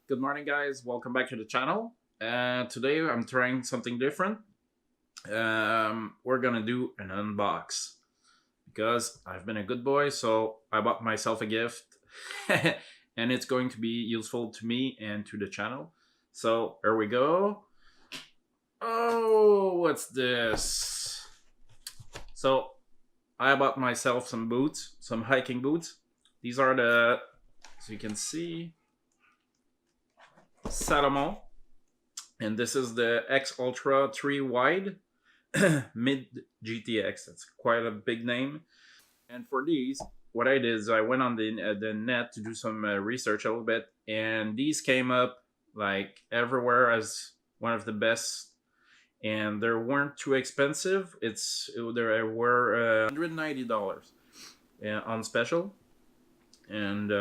Good morning, guys. Welcome back to the channel. Today I'm trying something different. We're gonna do an unbox because I've been a good boy, so I bought myself a gift, and it's going to be useful to me and to the channel. So here we go. Oh, what's this? So I bought myself some boots, some hiking boots. These are as you can see, Salomon, and this is the X Ultra 3 Wide Mid GTX. That's quite a big name. And for these, what I did is I went on the net to do some research a little bit, and these came up like everywhere as one of the best. And they weren't too expensive. There were $190 on special, and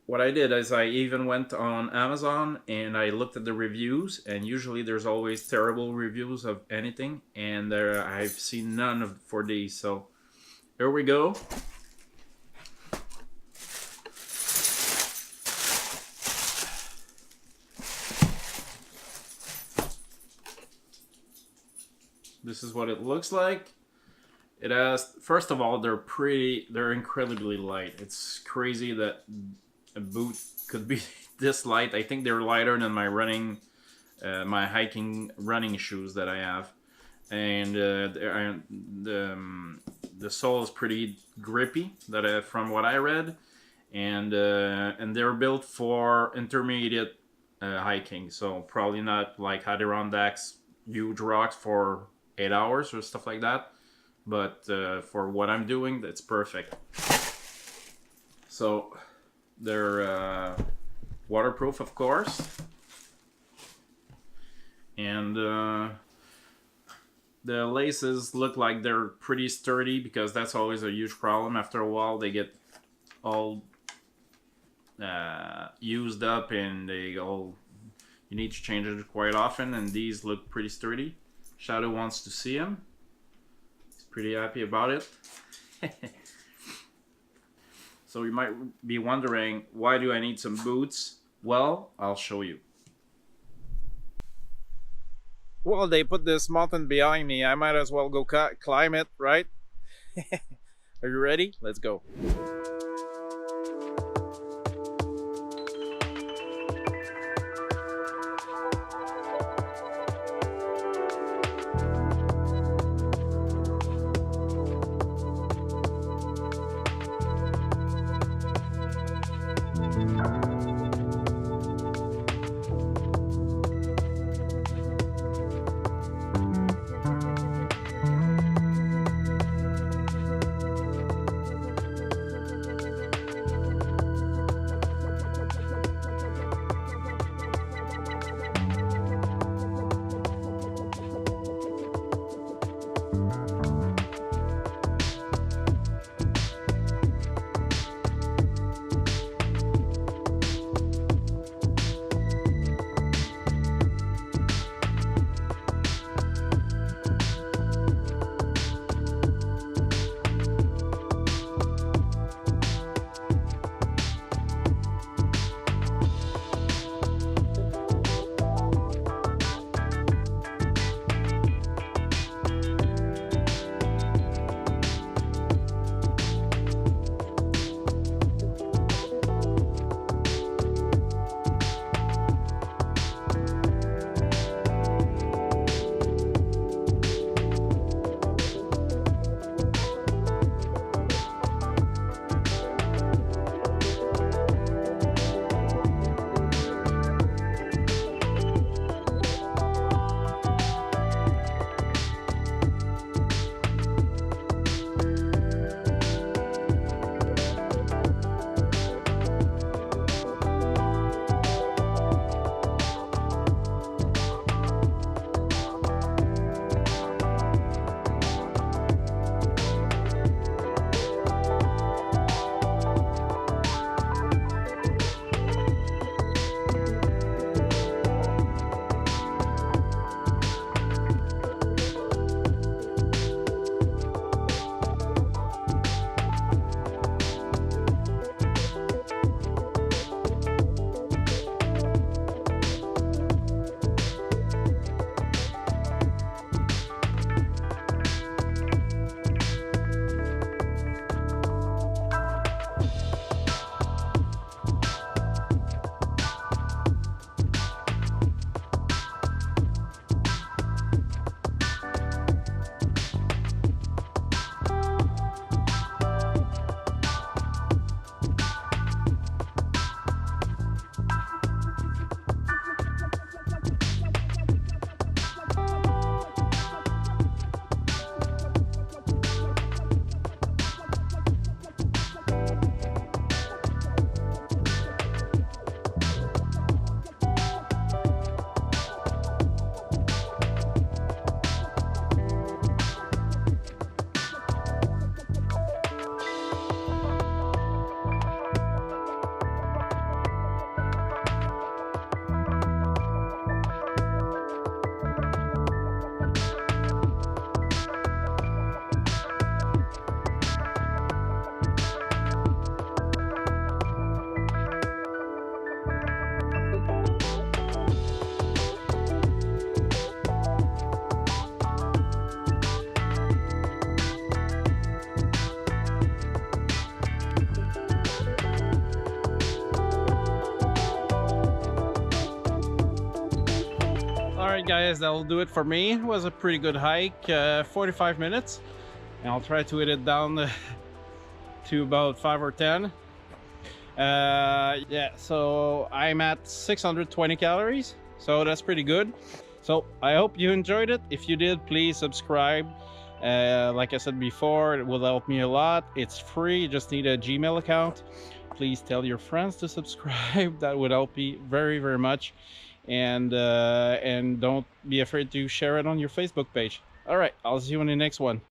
what I did is I even went on Amazon and I looked at the reviews, and usually there's always terrible reviews of anything, and I've seen none of for these. So here we go. This is what it looks like. It has, first of all, they're incredibly light. It's crazy that a boot could be this light. I think they're lighter than my hiking running shoes that I have, and the sole is pretty grippy. From what I read, and they're built for intermediate hiking. So probably not like Adirondacks, huge rocks for 8 hours or stuff like that. But for what I'm doing, that's perfect. So they're waterproof, of course, and the laces look like they're pretty sturdy, because that's always a huge problem. After a while, they get all used up, and you need to change it quite often. And these look pretty sturdy. Shadow wants to see them. He's pretty happy about it. So you might be wondering, why do I need some boots? Well, I'll show you. Well, they put this mountain behind me. I might as well go climb it, right? Are you ready? Let's go. right, guys, that'll do it for me. It was a pretty good hike, 45 minutes, and I'll try to edit it down to about 5 or 10. Yeah, so I'm at 620 calories, so that's pretty good. So I hope you enjoyed it. If you did, please subscribe. Like I said before, it will help me a lot. It's free, you just need a Gmail account. Please tell your friends to subscribe. That would help me very, very much. And don't be afraid to share it on your Facebook page. All right, I'll see you in the next one.